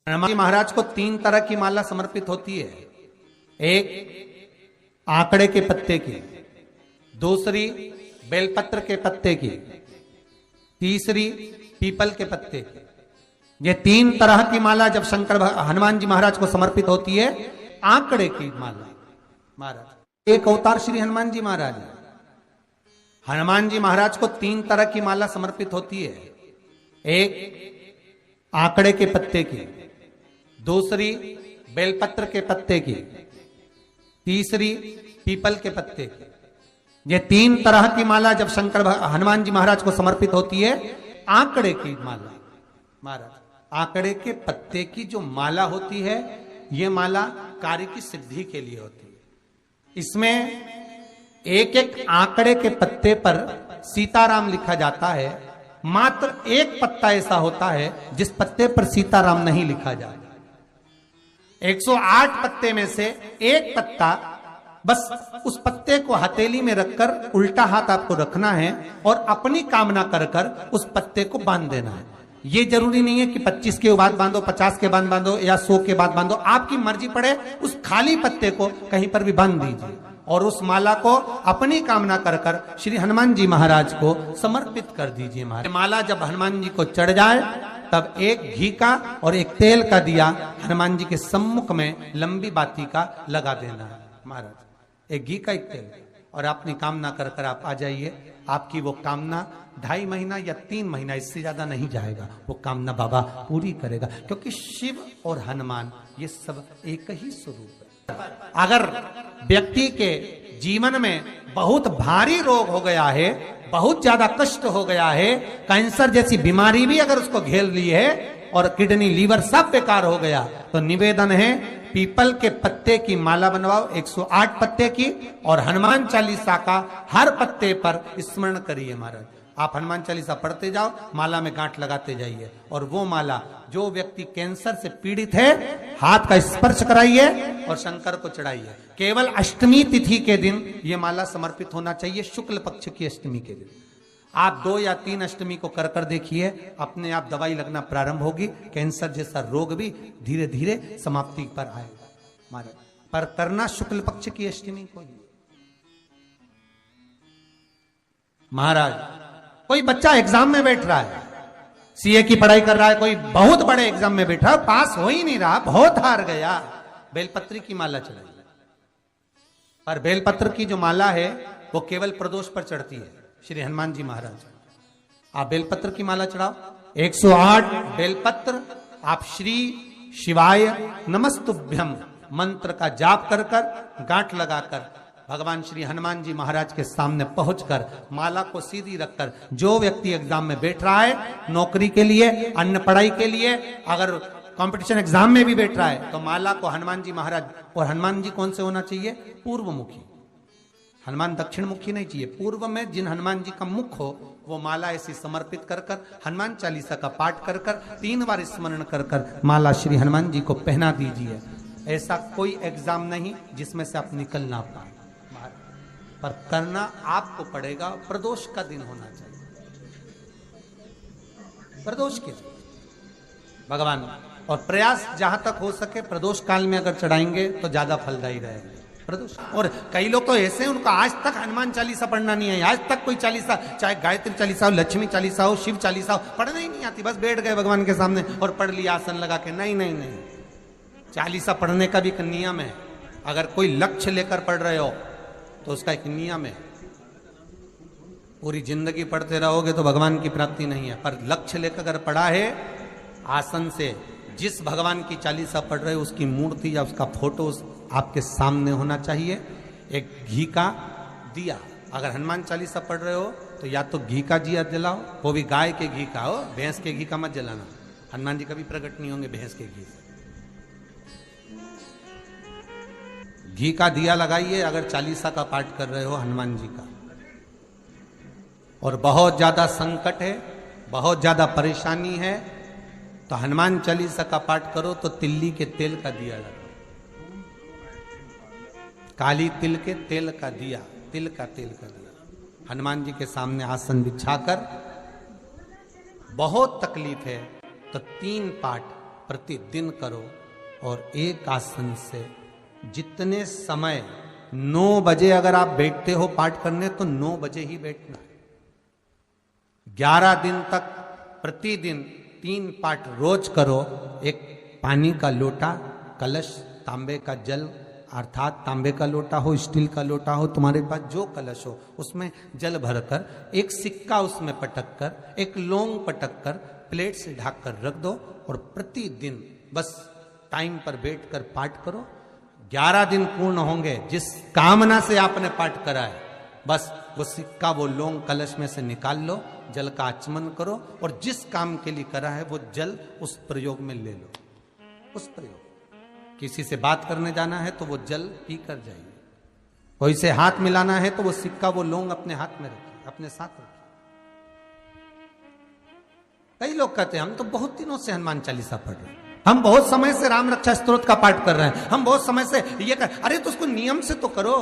हनुमान जी महाराज को 3 तरह की माला समर्पित होती है। एक आंकड़े के पत्ते की, दूसरी बेलपत्र के पत्ते की, तीसरी पीपल के पत्ते की। ये 3 तरह की माला जब हनुमान जी महाराज को समर्पित होती है। आंकड़े की माला महाराज एक अवतार श्री हनुमान जी महाराज है। हनुमान जी महाराज को 3 तरह की माला समर्पित होती है। एक आंकड़े के पत्ते की, दूसरी बेलपत्र के पत्ते की, तीसरी पीपल के पत्ते की। ये 3 तरह की माला जब हनुमान जी महाराज को समर्पित होती है। आंकड़े की माला महाराज, आंकड़े के पत्ते की जो माला होती है, ये माला कार्य की सिद्धि के लिए होती है। इसमें एक एक आंकड़े के पत्ते पर सीताराम लिखा जाता है। मात्र एक पत्ता ऐसा होता है जिस पत्ते पर सीताराम नहीं लिखा जाता। 108 पत्ते में से एक पत्ता, बस उस पत्ते को हथेली में रखकर उल्टा हाथ आपको रखना है और अपनी कामना कर कर उस पत्ते को बांध देना है। ये जरूरी नहीं है कि 25 के बाद बांधो, 50 के बाद बांधो या 100 के बाद बांधो, आपकी मर्जी पड़े। उस खाली पत्ते को कहीं पर भी बांध दीजिए और उस माला को अपनी कामना कर कर श्री हनुमान जी महाराज को समर्पित कर दीजिए। माला जब हनुमान जी को चढ़ जाए तब एक घी का और एक तेल का दिया हनुमान जी के सम्मुख में लंबी बाती का लगा देना है महाराज। एक घी का, एक तेल, और अपनी कामना कर कर आप आ जाइए। आपकी वो कामना 2.5 महीना या 3 महीना, इससे ज्यादा नहीं जाएगा, वो कामना बाबा पूरी करेगा। क्योंकि शिव और हनुमान ये सब एक ही स्वरूप है। अगर व्यक्ति के जीवन में बहुत भारी रोग हो गया है, बहुत ज्यादा कष्ट हो गया है, कैंसर जैसी बीमारी भी अगर उसको घेर ली है और किडनी लीवर सब बेकार हो गया, तो निवेदन है पीपल के पत्ते की माला बनवाओ, 108 पत्ते की, और हनुमान चालीसा का हर पत्ते पर स्मरण करिए महाराज। आप हनुमान चालीसा पढ़ते जाओ, माला में गांठ लगाते जाइए, और वो माला जो व्यक्ति कैंसर से पीड़ित है, हाथ का स्पर्श कराइए और शंकर को चढ़ाइए। केवल अष्टमी तिथि के दिन ये माला समर्पित होना चाहिए, शुक्ल पक्ष की अष्टमी के दिन। आप 2 या 3 अष्टमी को कर कर देखिए, अपने आप दवाई लगना प्रारंभ होगी। कैंसर जैसा रोग भी धीरे धीरे समाप्ति पर आएगा महाराज। पर करना शुक्ल पक्ष की अष्टमी को ही महाराज। कोई बच्चा एग्जाम में बैठ रहा है, सीए की पढ़ाई कर रहा है, कोई बहुत बड़े एग्जाम में बैठा, पास हो ही नहीं रहा, बहुत हार गया, बेलपत्री की माला चढ़ाई। पर बेलपत्र की जो माला है वो केवल प्रदोष पर चढ़ती है श्री हनुमान जी महाराज। आप बेलपत्र की माला चढ़ाओ, 108 बेलपत्र आप श्री शिवाय नमस्तुभ्यम मंत्र का जाप कर कर गांठ लगाकर भगवान श्री हनुमान जी महाराज के सामने पहुंचकर माला को सीधी रखकर, जो व्यक्ति एग्जाम में बैठ रहा है, नौकरी के लिए, अन्य पढ़ाई के लिए, अगर कंपटीशन एग्जाम में भी बैठ रहा है, तो माला को हनुमान जी महाराज, और हनुमान जी कौन से होना चाहिए? पूर्वमुखी। हनुमान दक्षिण मुखी नहीं चाहिए, पूर्व में जिन हनुमान जी का मुख हो वो माला ऐसी समर्पित कर कर हनुमान चालीसा का पाठ कर कर 3 बार स्मरण कर कर माला श्री हनुमान जी को पहना दीजिए। ऐसा कोई एग्जाम नहीं जिसमें से आप निकल ना पाए, पर करना आपको पड़ेगा। प्रदोष का दिन होना चाहिए, प्रदोष के दिन भगवान, और प्रयास जहां तक हो सके प्रदोष काल में अगर चढ़ाएंगे तो ज्यादा फलदायी रहेगा प्रदोष। और कई लोग तो ऐसे हैं, उनको आज तक हनुमान चालीसा पढ़ना नहीं है, आज तक कोई चालीसा, चाहे गायत्री चालीसा हो, लक्ष्मी चालीसा हो, शिव चालीसा हो, पढ़ना ही नहीं आती, बस बैठ गए भगवान के सामने और पढ़ लिया आसन लगा के। नहीं नहीं नहीं, चालीसा पढ़ने का भी एक नियम है। अगर कोई लक्ष्य लेकर पढ़ रहे हो तो उसका एक नियम है। पूरी जिंदगी पढ़ते रहोगे तो भगवान की प्राप्ति नहीं है, पर लक्ष्य लेकर अगर पढ़ा है, आसन से जिस भगवान की चालीसा पढ़ रहे हो उसकी मूर्ति या उसका फोटो आपके सामने होना चाहिए। एक घी का दिया, अगर हनुमान चालीसा पढ़ रहे हो तो या तो घी का दिया जलाओ, वो भी गाय के घी का हो, भैंस के घी का मत जलाना। हनुमान जी कभी प्रकट नहीं होंगे भैंस के घी से। घी का दिया लगाइए अगर चालीसा का पाठ कर रहे हो हनुमान जी का। और बहुत ज्यादा संकट है, बहुत ज्यादा परेशानी है, तो हनुमान चालीसा का पाठ करो तो तिल्ली के तेल का दिया लगाओ, काली तिल के तेल का दिया, तिल का तेल का दिया हनुमान जी के सामने आसन बिछाकर। बहुत तकलीफ है तो 3 पाठ प्रतिदिन करो और एक आसन से जितने समय 9 बजे अगर आप बैठते हो पाठ करने तो 9 बजे ही बैठना है। 11 दिन तक प्रतिदिन 3 पाठ रोज करो। एक पानी का लोटा, कलश, तांबे का जल अर्थात तांबे का लोटा हो, स्टील का लोटा हो, तुम्हारे पास जो कलश हो उसमें जल भरकर एक सिक्का उसमें पटक कर, एक लौंग पटक कर प्लेट से ढक कर रख दो और प्रतिदिन बस टाइम पर बैठकर पाठ करो। 11 दिन पूर्ण होंगे, जिस कामना से आपने पाठ करा है बस वो सिक्का, वो लौंग कलश में से निकाल लो, जल का आचमन करो और जिस काम के लिए करा है वो जल उस प्रयोग में ले लो। उस प्रयोग, किसी से बात करने जाना है तो वो जल पी कर जाइए, कोई से हाथ मिलाना है तो वो सिक्का, वो लौंग अपने हाथ में रखिए, अपने साथ रखिए। कई लोग कहते हैं हम तो बहुत दिनों से हनुमान चालीसा पढ़ रहे हैं, हम बहुत समय से राम रक्षा स्तोत्र का पाठ कर रहे हैं, हम बहुत समय से ये कर, अरे तो उसको नियम से तो करो।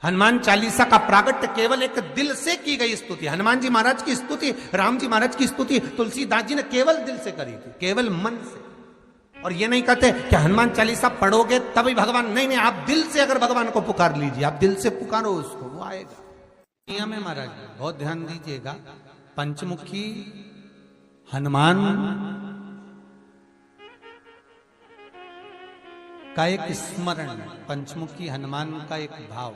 हनुमान चालीसा का प्रागट्य केवल एक दिल से की गई स्तुति। हनुमान जी महाराज की स्तुति, राम जी महाराज की स्तुति तुलसीदास जी ने केवल दिल से करी थी, केवल मन से। और ये नहीं कहते कि हनुमान चालीसा पढ़ोगे तभी भगवान, नहीं नहीं, आप दिल से अगर भगवान को पुकार लीजिए, आप दिल से पुकारो उसको, वो आएगा। नियम है महाराज, बहुत ध्यान दीजिएगा। पंचमुखी हनुमान का एक स्मरण, पंचमुखी हनुमान का एक भाव।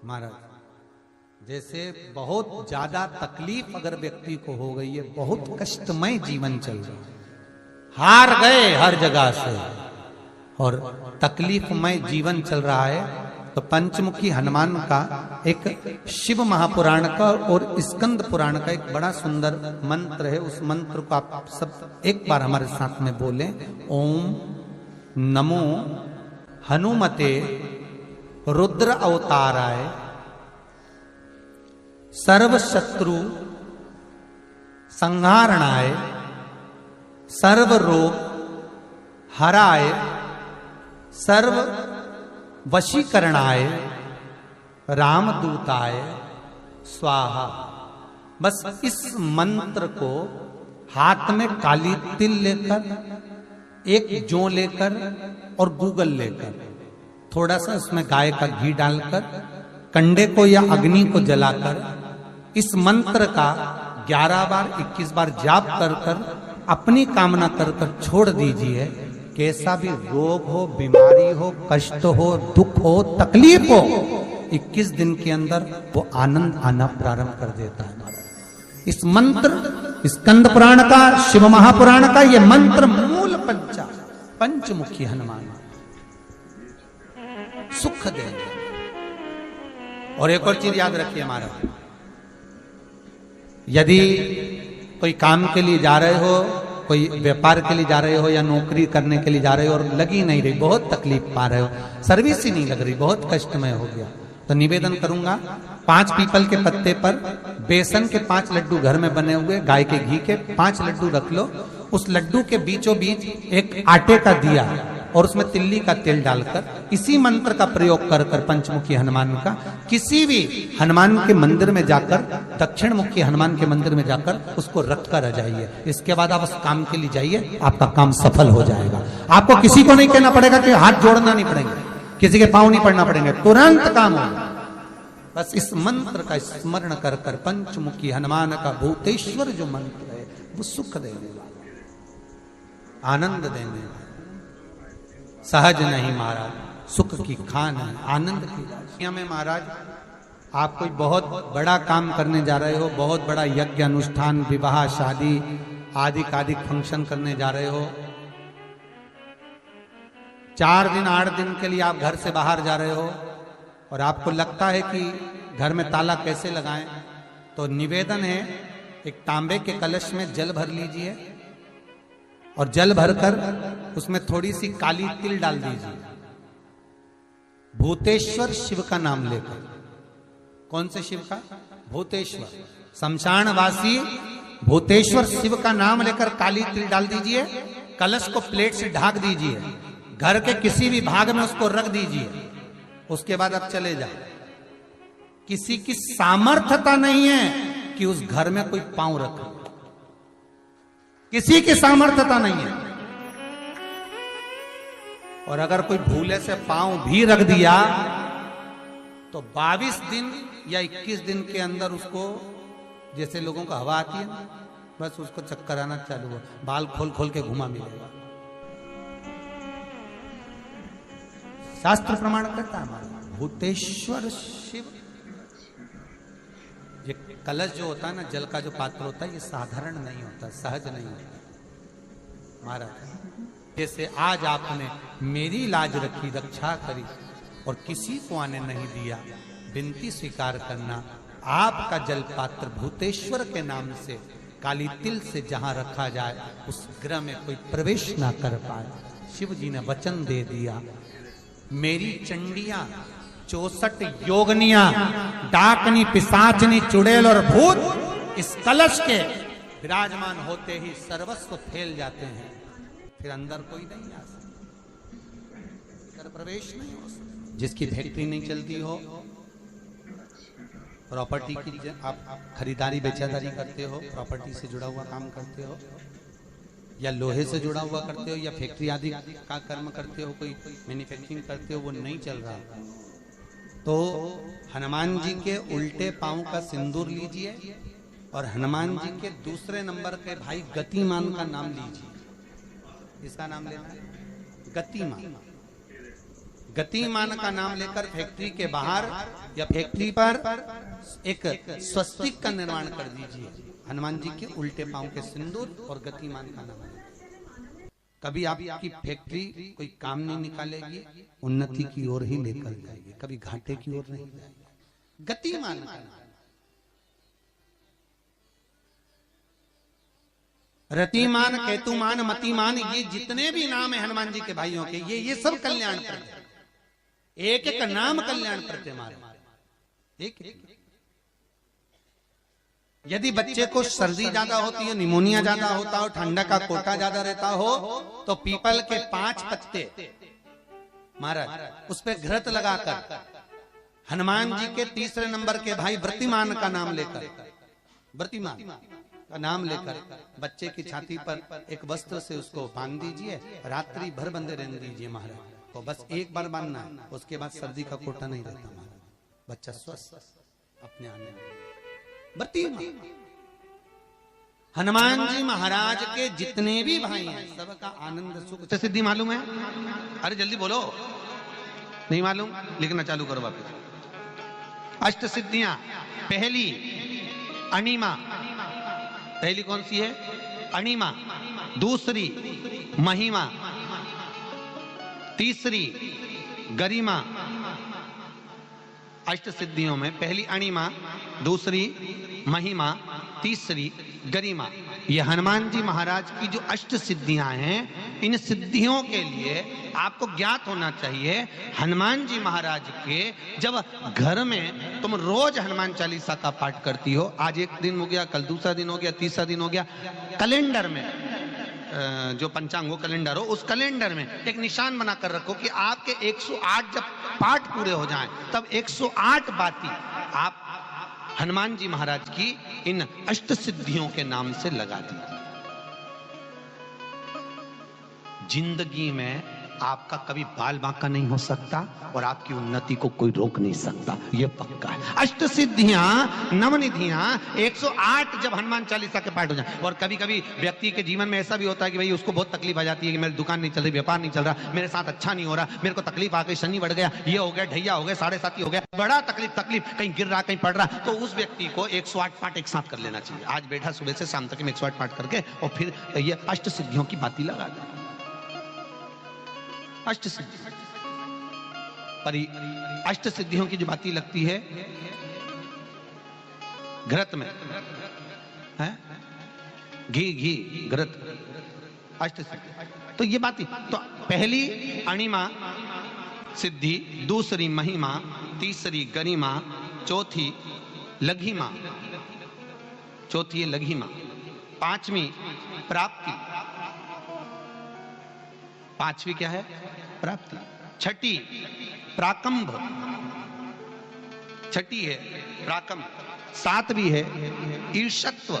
महाराज जैसे बहुत ज्यादा तकलीफ अगर व्यक्ति को हो गई है, बहुत कष्टमय जीवन चल रहा है, हार गए हर जगह से और तकलीफमय जीवन चल रहा है, तो पंचमुखी हनुमान का एक शिव महापुराण का और स्कंद पुराण का एक बड़ा सुंदर मंत्र है। उस मंत्र को आप सब एक बार हमारे साथ में बोलें। ओम नमो हनुमते रुद्र अवताराय सर्व शत्रु संहारणाय सर्व रोग हराय सर्व वशीकरणाय रामदूताय स्वाहा। बस इस मंत्र को हाथ में काली तिल लेकर, एक जौ लेकर और गूगल लेकर, थोड़ा सा उसमें गाय का घी डालकर, कंडे को या अग्नि को जलाकर इस मंत्र का 11 बार 21 बार जाप कर कर अपनी कामना कर कर छोड़ दीजिए। कैसा भी रोग हो, बीमारी हो, कष्ट हो, दुख हो, तकलीफ हो, 21 दिन के अंदर वो आनंद आना प्रारंभ कर देता है। इस मंत्र, स्कंद पुराण का, शिव महापुराण का ये मंत्र मूल पंचमुखी हनुमान सुख देंगे। और एक और चीज याद रखिए महाराज, यदि कोई काम के लिए जा रहे हो, कोई व्यापार के लिए जा रहे हो या नौकरी करने के लिए जा रहे हो और लगी नहीं रही, बहुत तकलीफ पा रहे हो, सर्विस ही नहीं लग रही, बहुत कष्टमय हो गया, तो निवेदन करूंगा 5 पीपल के पत्ते पर बेसन के 5 लड्डू घर में बने हुए, गाय के घी के 5 लड्डू रख लो, उस लड्डू के बीचों बीच एक आटे का दिया और उसमें तिल्ली का तेल डालकर इसी मंत्र का प्रयोग कर कर पंचमुखी हनुमान का किसी भी हनुमान के मंदिर में जाकर, दक्षिण मुखी हनुमान के मंदिर में जाकर उसको रख कर आ जाइए। इसके बाद आप उस काम के लिए जाइए, आपका काम सफल हो जाएगा। आपको किसी को नहीं कहना पड़ेगा कि हाथ जोड़ना नहीं पड़ेंगे, किसी के पांव नहीं पड़ना पड़ेंगे, तुरंत काम होगा। बस इस मंत्र का स्मरण कर कर पंचमुखी हनुमान का भूतेश्वर जो मंत्र है वो सुख देने वाला, आनंद देने वाला, सहज नहीं महाराज, सुख की खान है, आनंद की राशियां में। महाराज आप कोई बहुत बड़ा काम करने जा रहे हो, बहुत बड़ा यज्ञ अनुष्ठान, विवाह, शादी आदि आदि फंक्शन करने जा रहे हो, 4 दिन 8 दिन के लिए आप घर से बाहर जा रहे हो और आपको लगता है कि घर में ताला कैसे लगाएं, तो निवेदन है एक तांबे के कलश में जल भर लीजिए और जल भरकर उसमें थोड़ी सी काली तिल डाल दीजिए, भूतेश्वर शिव का नाम लेकर। कौन से शिव का? भूतेश्वर, शमशानवासी भूतेश्वर शिव का नाम लेकर काली तिल डाल दीजिए, कलश को प्लेट से ढक दीजिए, घर के किसी भी भाग में उसको रख दीजिए। उसके बाद आप चले जाओ। किसी की सामर्थ्यता नहीं है कि उस घर में कोई पांव रखे। किसी की सामर्थ्यता नहीं है। और अगर कोई भूले से पांव भी रख दिया तो 22 दिन या 21 दिन के अंदर उसको, जैसे लोगों को हवा आती है ना, बस उसको चक्कर आना चालू हो, बाल खोल खोल के घुमा मिलेगा। शास्त्र प्रमाण करता है हमारा भूतेश्वर शिव। ये कलश जो होता है ना, जल का जो पात्र होता है, ये साधारण नहीं होता, सहज नहीं होता महाराज। जैसे आज आपने मेरी लाज रखी, रक्षा करी और किसी को आने नहीं दिया, विनती स्वीकार करना। आपका जल पात्र भूतेश्वर के नाम से काली तिल से जहां रखा जाए उस गृह में कोई प्रवेश ना कर पाए। शिव जी ने वचन दे दिया, मेरी चंडियां 64 योगनियां, डाकनी, पिशाचनी, चुड़ैल और भूत इस कलश के विराजमान होते ही सर्वस्व फैल जाते हैं। फिर अंदर कोई नहीं आ सकता, अंदर प्रवेश नहीं हो सकता। जिसकी फैक्ट्री नहीं चलती हो, प्रॉपर्टी की आप खरीदारी बेचादारी करते हो, प्रॉपर्टी से जुड़ा हुआ काम करते हो, या लोहे से जुड़ा हुआ करते हो, या फैक्ट्री आदि का कर्म करते हो, कोई मैन्युफैक्चरिंग करते हो, वो नहीं चल रहा, तो हनुमान जी के उल्टे पांव का सिंदूर लीजिए और हनुमान जी के दूसरे नंबर के भाई गतिमान का नाम लीजिए। इसका नाम लेना है गतिमान। गतिमान का नाम लेकर फैक्ट्री के बाहर या फैक्ट्री पर एक स्वस्तिक का निर्माण कर दीजिए। हनुमान जी के उल्टे पांव के सिंदूर और गतिमान का नाम। कभी आपकी फैक्ट्री कोई काम नहीं निकालेगी, उन्नति की ओर ही लेकर जाएगी, कभी घाटे की ओर नहीं जाएगी। गतिमान का नाम। रतिमान, केतुमान, मतिमान, ये जितने भी नाम है हनुमान जी के भाइयों के, ये सब कल्याण करते। एक एक नाम कल्याण करते हमारे। एक यदि बच्चे को सर्दी ज्यादा होती है, निमोनिया ज्यादा होता हो, ठंडा का कोटा ज्यादा रहता हो, तो पीपल के 5 पत्ते महाराज उस पर घृत लगाकर हनुमान जी के तीसरे नंबर के भाई व्रतिमान का नाम लेकर, व्रतिमान का नाम लेकर बच्चे की छाती पर एक वस्त्र से उसको बांध दीजिए, रात्रि भर बंदे रहने दीजिए महाराज। तो बस एक बार बांधना है, उसके बाद सर्दी का कोटा नहीं रहता महाराज, बच्चा स्वस्थ अपने आने। हनुमान जी महाराज के जितने भी भाई हैं सबका आनंद सुख सिद्धि मालूम है? अरे जल्दी बोलो, नहीं मालूम? लिखना चालू करो वापस। अष्ट सिद्धियां, पहली अणिमा, पहली कौन सी है? अणिमा। दूसरी महिमा, तीसरी गरिमा। अष्ट सिद्धियों में पहली अणिमा, दूसरी महिमा, तीसरी गरिमा। ये हनुमान जी महाराज की जो अष्ट सिद्धियां हैं, इन सिद्धियों के लिए आपको ज्ञात होना चाहिए, हनुमान जी महाराज के जब घर में तुम रोज हनुमान चालीसा का पाठ करती हो, आज एक दिन हो गया, कल दूसरा दिन हो गया, तीसरा दिन हो गया, कैलेंडर में जो पंचांगो कैलेंडर हो, उस कैलेंडर में एक निशान बनाकर रखो कि आपके 108 जब पाठ पूरे हो जाएं, तब 108 बाती आप हनुमान जी महाराज की इन अष्ट सिद्धियों के नाम से लगा दीजिए। जिंदगी में आपका कभी बाल बांका नहीं हो सकता और आपकी उन्नति को कोई रोक नहीं सकता, यह पक्का है। अष्ट सिद्धियां, नवनिधियां, 108 जब हनुमान चालीसा के पाठ हो जाए। और कभी कभी व्यक्ति के जीवन में ऐसा भी होता है कि भाई उसको बहुत तकलीफ आ जाती है कि मेरी दुकान नहीं चल रही, व्यापार नहीं चल रहा, मेरे साथ अच्छा नहीं हो रहा, मेरे को तकलीफ आ गई, शनि बढ़ गया, ये हो गया, ढैया हो गया, 7.5 हो गया, बड़ा तकलीफ, कहीं गिर रहा, कहीं पड़ रहा, तो उस व्यक्ति को 108 पाठ एक साथ कर लेना चाहिए। आज बैठा सुबह से शाम तक में 108 पाठ करके और फिर ये अष्ट सिद्धियों की बाती लगा दे। अष्ट सिद्धि पर अष्ट सिद्धियों की जो बाती लगती है घृत में है, घी घृत, अष्ट सिद्धि। तो ये बाती, तो पहली अणिमा सिद्धि, दूसरी महिमा, तीसरी गरिमा, चौथी लघिमा, चौथी है लघिमा, पांचवी प्राप्ति, पांचवी क्या है? प्राप्ति। छठी प्राकंभ, छठी है प्राकंभ, सातवीं है ईर्ष्यत्व,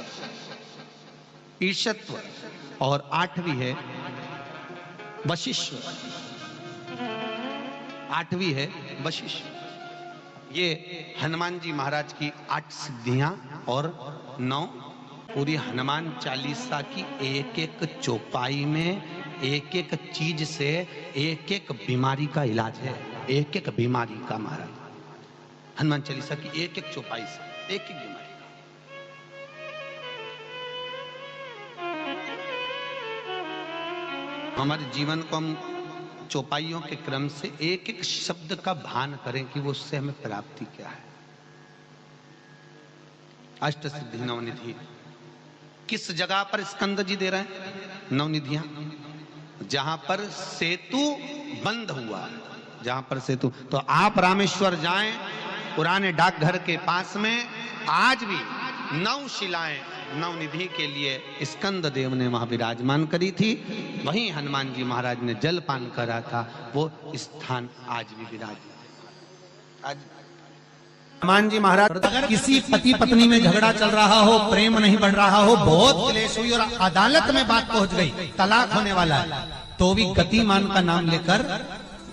ईर्ष्यत्व, और आठवीं है वशिष्ठ, आठवीं है वशिष्ठ। ये हनुमान जी महाराज की 8 सिद्धियां और 9 पूरी हनुमान चालीसा की एक एक चौपाई में एक एक चीज से एक एक बीमारी का इलाज है, एक एक बीमारी का। महाराज हनुमान चालीसा की एक एक चौपाई से एक एक बीमारी का। हमारे जीवन को हम चौपाइयों के क्रम से एक एक शब्द का भान करें कि वो उससे हमें प्राप्ति क्या है। अष्ट सिद्धि नवनिधि किस जगह पर स्कंद जी दे रहे हैं? नवनिधियां जहां पर सेतु बंद हुआ, जहां पर सेतु। तो आप रामेश्वर जाएं, पुराने डाकघर के पास में आज भी 9 शिलाएं नवनिधि के लिए स्कंद देव ने वहां विराजमान करी थी। वहीं हनुमान जी महाराज ने जलपान करा था, वो स्थान आज भी विराजमान। आज हनुमान जी महाराज अगर किसी पति पत्नी में झगड़ा चल रहा हो, प्रेम नहीं बढ़ रहा हो, बहुत क्लेश हुई और अदालत में बात पहुंच गई, तलाक होने वाला है, तो भी गतिमान का नाम लेकर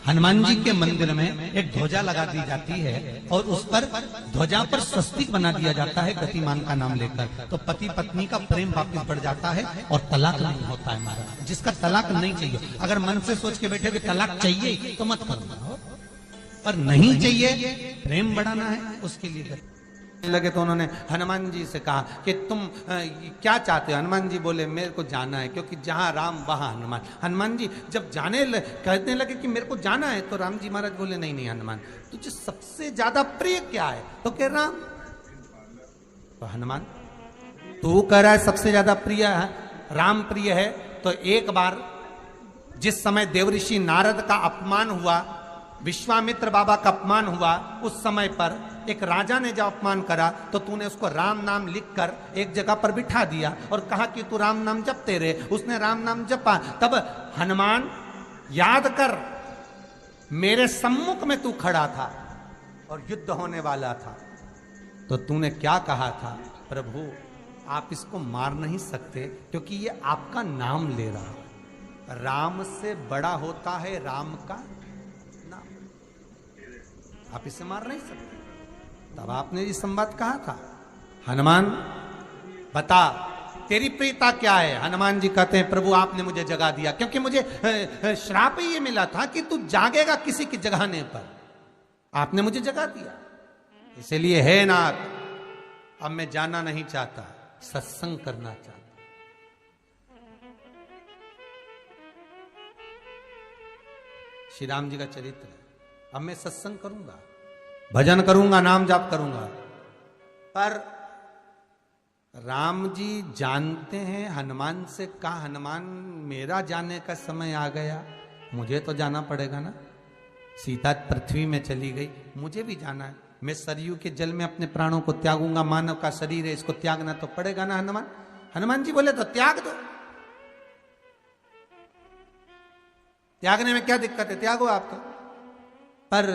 हनुमान जी के मंदिर में एक ध्वजा लगा दी जाती है और उस पर ध्वजा पर स्वस्तिक बना दिया जाता है गतिमान का नाम लेकर। तो पति पत्नी का प्रेम वापस बढ़ जाता है और तलाक नहीं होता है। महाराज जिसका तलाक नहीं चाहिए, अगर मन से सोच के बैठे कि तलाक चाहिए तो मत करो, पर नहीं चाहिए, प्रेम बढ़ाना है, उसके लिए लगे। तो उन्होंने हनुमान जी से कहा कि तुम क्या चाहते हो? हनुमान जी बोले मेरे को जाना है, क्योंकि जहां राम वहां हनुमान। हनुमान जी जब कहने लगे कि मेरे को जाना है, तो राम जी महाराज बोले नहीं नहीं हनुमान, तुझे सबसे ज्यादा प्रिय क्या है? तो कह राम। तो हनुमान तू कह रहा है सबसे ज्यादा प्रिय है राम प्रिय है, तो एक बार जिस समय देवऋषि नारद का अपमान हुआ, विश्वामित्र बाबा का अपमान हुआ, उस समय पर एक राजा ने जब अपमान करा तो तूने उसको राम नाम लिखकर एक जगह पर बिठा दिया और कहा कि तू राम नाम जपते रहे। उसने राम नाम जपा। तब हनुमान याद कर, मेरे सम्मुख में तू खड़ा था और युद्ध होने वाला था, तो तूने क्या कहा था? प्रभु आप इसको मार नहीं सकते क्योंकि ये आपका नाम ले रहा है। राम से बड़ा होता है राम का नाम, आप इसे मार नहीं सकते। तब आपने ये संवाद कहा था, हनुमान बता तेरी प्रियता क्या है? हनुमान जी कहते हैं प्रभु आपने मुझे जगा दिया, क्योंकि मुझे श्राप ये मिला था कि तू जागेगा किसी की जगाने पर, आपने मुझे जगा दिया, इसलिए है नाथ अब मैं जाना नहीं चाहता, सत्संग करना चाहता। श्री राम जी का चरित्र है, अब मैं सत्संग करूंगा, भजन करूंगा, नाम जाप करूंगा। पर राम जी जानते हैं हनुमान से, कहा हनुमान मेरा जाने का समय आ गया, मुझे तो जाना पड़ेगा ना। सीता पृथ्वी में चली गई, मुझे भी जाना है, मैं सरयू के जल में अपने प्राणों को त्यागूंगा, मानव का शरीर है इसको त्यागना तो पड़ेगा ना हनुमान। हनुमान जी बोले तो त्याग दो, त्यागने में क्या दिक्कत है, त्यागो आप तो। पर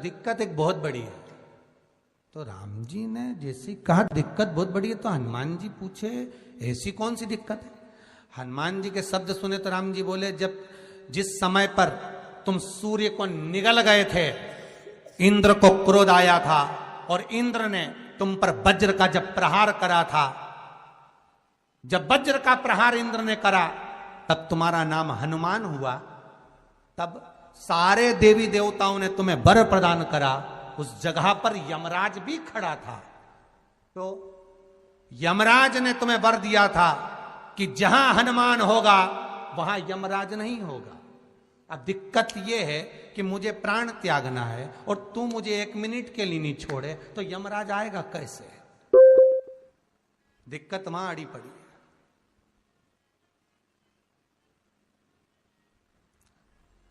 दिक्कत एक बहुत बड़ी है। तो राम जी ने जैसी कहा दिक्कत बहुत बड़ी है, तो हनुमान जी पूछे ऐसी कौन सी दिक्कत है? हनुमान जी के शब्द सुने तो राम जी बोले, जब जिस समय पर तुम सूर्य को निगल गए थे, इंद्र को क्रोध आया था और इंद्र ने तुम पर वज्र का जब प्रहार करा था, जब वज्र का प्रहार इंद्र ने करा तब तुम्हारा नाम हनुमान हुआ। तब सारे देवी देवताओं ने तुम्हें वर प्रदान करा। उस जगह पर यमराज भी खड़ा था, तो यमराज ने तुम्हें वर दिया था कि जहां हनुमान होगा वहां यमराज नहीं होगा। अब दिक्कत यह है कि मुझे प्राण त्यागना है और तू मुझे 1 मिनट के लिए नहीं छोड़े, तो यमराज आएगा कैसे? दिक्कत वहां अड़ी पड़ी है।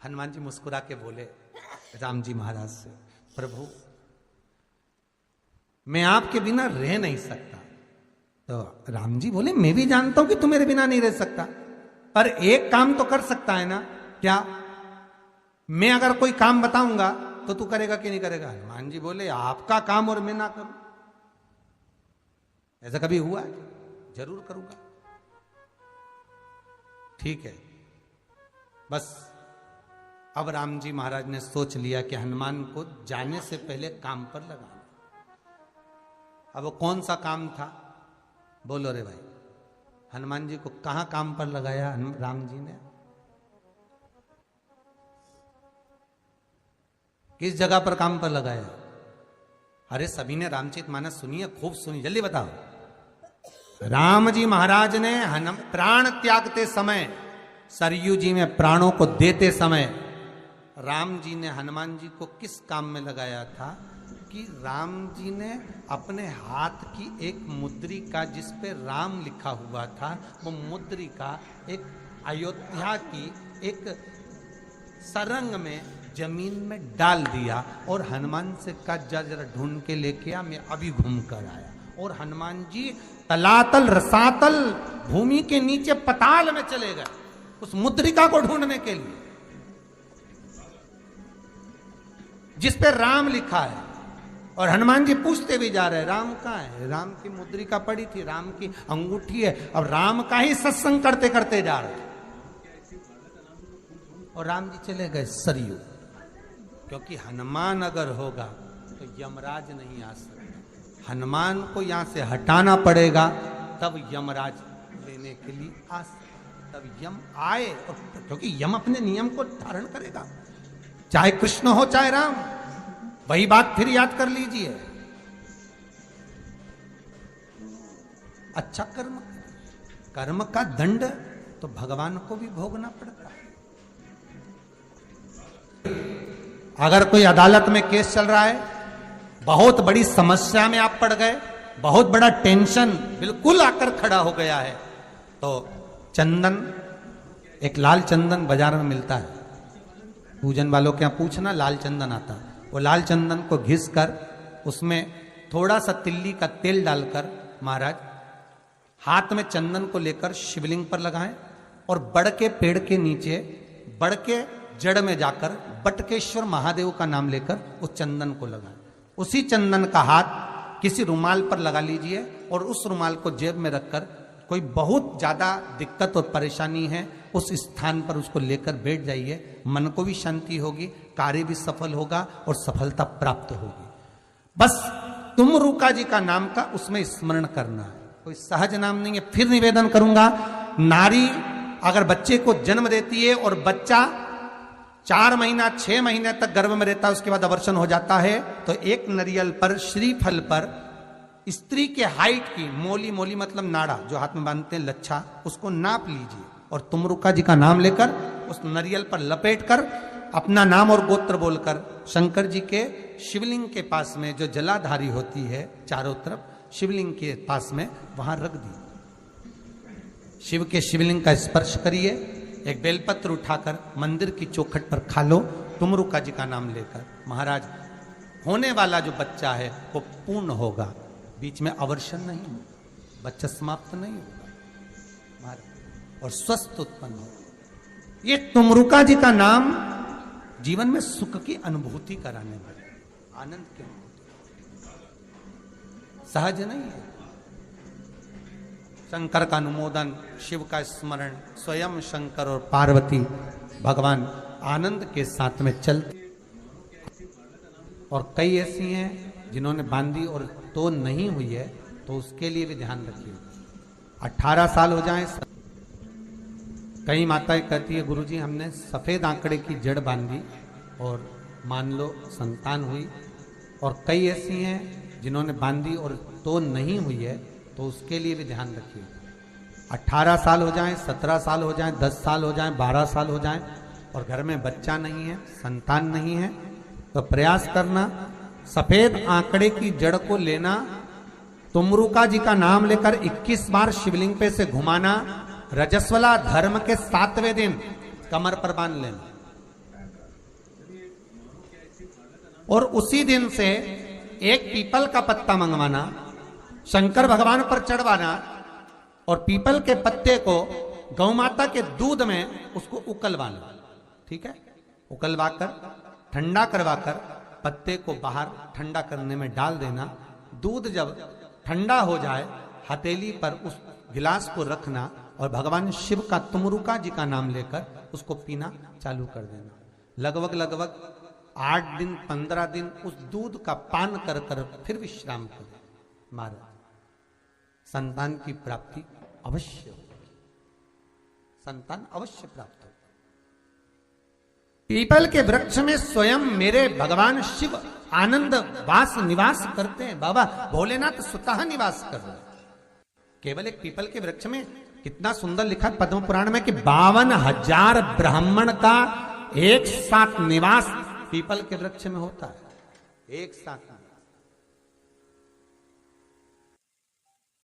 हनुमान जी मुस्कुरा के बोले राम जी महाराज से, प्रभु मैं आपके बिना रह नहीं सकता। तो राम जी बोले मैं भी जानता हूं कि तू मेरे बिना नहीं रह सकता, पर एक काम तो कर सकता है ना। क्या? मैं अगर कोई काम बताऊंगा तो तू करेगा कि नहीं करेगा? हनुमान जी बोले आपका काम और मैं ना करूं, ऐसा कभी हुआ है? जरूर करूंगा। ठीक है, बस अब राम जी महाराज ने सोच लिया कि हनुमान को जाने से पहले काम पर लगाना। अब वो कौन सा काम था? बोलो रे भाई, हनुमान जी को कहां काम पर लगाया राम जी ने? किस जगह पर काम पर लगाया? अरे सभी ने रामचरितमानस सुनी है, खूब सुनी, जल्दी बताओ। राम जी महाराज ने प्राण त्यागते समय, सरयू जी में प्राणों को देते समय, राम जी ने हनुमान जी को किस काम में लगाया था? कि राम जी ने अपने हाथ की एक मुद्रिका जिस पे राम लिखा हुआ था, वो मुद्रिका एक अयोध्या की एक सरंग में जमीन में डाल दिया और हनुमान से कहा जा जरा ढूंढ के लेके आ, मैं अभी घूम कर आया। और हनुमान जी तलातल रसातल भूमि के नीचे पताल में चले गए उस मुद्रिका को ढूंढने के लिए जिस पे राम लिखा है। और हनुमान जी पूछते भी जा रहे, राम कहाँ है? राम की मुद्रिका पड़ी थी, राम की अंगूठी है। अब राम का ही सत्संग करते करते जा रहे और राम जी चले गए सरयू, क्योंकि हनुमान अगर होगा तो यमराज नहीं आ सकता। हनुमान को यहां से हटाना पड़ेगा, तब यमराज लेने के लिए आ सकता, तब यम आए। और क्योंकि यम अपने नियम को धारण करेगा, चाहे कृष्ण हो चाहे राम। वही बात फिर याद कर लीजिए, अच्छा कर्म, कर्म का दंड तो भगवान को भी भोगना पड़ता है। अगर कोई अदालत में केस चल रहा है, बहुत बड़ी समस्या में आप पड़ गए, बहुत बड़ा टेंशन बिल्कुल आकर खड़ा हो गया है, तो चंदन, एक लाल चंदन बाजार में मिलता है, पूजन वालों के यहाँ पूछना, लाल चंदन आता है। वो लाल चंदन को घिस कर उसमें थोड़ा सा तिल्ली का तेल डालकर महाराज हाथ में चंदन को लेकर शिवलिंग पर लगाएं और बड़ के पेड़ के नीचे, बड़ के जड़ में जाकर बटकेश्वर महादेव का नाम लेकर उस चंदन को लगाएं। उसी चंदन का हाथ किसी रुमाल पर लगा लीजिए और उस रुमाल को जेब में रखकर, कोई बहुत ज्यादा दिक्कत और परेशानी है उस स्थान पर उसको लेकर बैठ जाइए, मन को भी शांति होगी, कार्य भी सफल होगा और सफलता प्राप्त होगी। बस तुमरुका जी का नाम का उसमें स्मरण करना है, कोई सहज नाम नहीं है। फिर निवेदन करूंगा, नारी अगर बच्चे को जन्म देती है और बच्चा 4 महीना 6 महीने तक गर्भ में रहता है, उसके बाद अवर्षण हो जाता है, तो एक नारियल पर, श्रीफल पर स्त्री के हाइट की, मोली, मोली मतलब नाड़ा जो हाथ में बांधते हैं, लच्छा, उसको नाप लीजिए और तुमरुका जी का नाम लेकर उस नारियल पर लपेट कर अपना नाम और गोत्र बोलकर शंकर जी के शिवलिंग के पास में जो जलाधारी होती है चारों तरफ, शिवलिंग के पास में वहां रख दी। शिव के शिवलिंग का स्पर्श करिए, एक बेलपत्र उठाकर मंदिर की चौखट पर खा लो, तुमरुका जी का नाम लेकर। महाराज, होने वाला जो बच्चा है वो पूर्ण होगा, बीच में अवर्षण नहीं होगा, बच्चा समाप्त नहीं होगा महाराज, और स्वस्थ उत्पन्न होगा। ये तुमरुका जी का नाम जीवन में सुख की अनुभूति कराने वाले, आनंद की अनुभूति, सहज नहीं है। शंकर का अनुमोदन, शिव का स्मरण, स्वयं शंकर और पार्वती भगवान आनंद के साथ में चलते। और कई ऐसी हैं जिन्होंने बांधी और तो नहीं हुई है, तो उसके लिए भी ध्यान रखिए। 18 साल हो जाएं, कई माताएं कहती है गुरुजी हमने सफेद आंकड़े की जड़ बांधी और मान लो संतान हुई, और कई ऐसी हैं जिन्होंने बांधी और तो नहीं हुई है, तो उसके लिए भी ध्यान रखिए। 18 साल हो जाएं, 17 साल हो जाएं, 10 साल हो जाएं, 12 साल हो जाएं और घर में बच्चा नहीं है, संतान नहीं है, तो प्रयास करना सफेद आंकड़े की जड़ को लेना, तुमरुका जी का नाम लेकर 21 बार शिवलिंग पे से घुमाना, रजस्वला धर्म के 7वें दिन कमर पर बांध लेना और उसी दिन से एक पीपल का पत्ता मंगवाना, शंकर भगवान पर चढ़वाना और पीपल के पत्ते को गौ माता के दूध में उसको उकलवाना। ठीक है, उकलवाकर ठंडा करवाकर पत्ते को बाहर ठंडा करने में डाल देना। दूध जब ठंडा हो जाए हथेली पर उस गिलास को रखना और भगवान शिव का तुमरुका जी का नाम लेकर उसको पीना चालू कर देना। लगभग 8 दिन 15 दिन उस दूध का पान कर कर फिर विश्राम करें। महाराज संतान की प्राप्ति अवश्य हो, संतान अवश्य प्राप्त हो। पीपल के वृक्ष में स्वयं मेरे भगवान शिव आनंद वास निवास करते हैं। बाबा भोलेनाथ स्वतः निवास कर रहे हैं केवल एक पीपल के वृक्ष में। कितना सुंदर लिखा पद्म पुराण में कि 52,000 ब्राह्मण का एक साथ निवास पीपल के वृक्ष में होता है, एक साथ।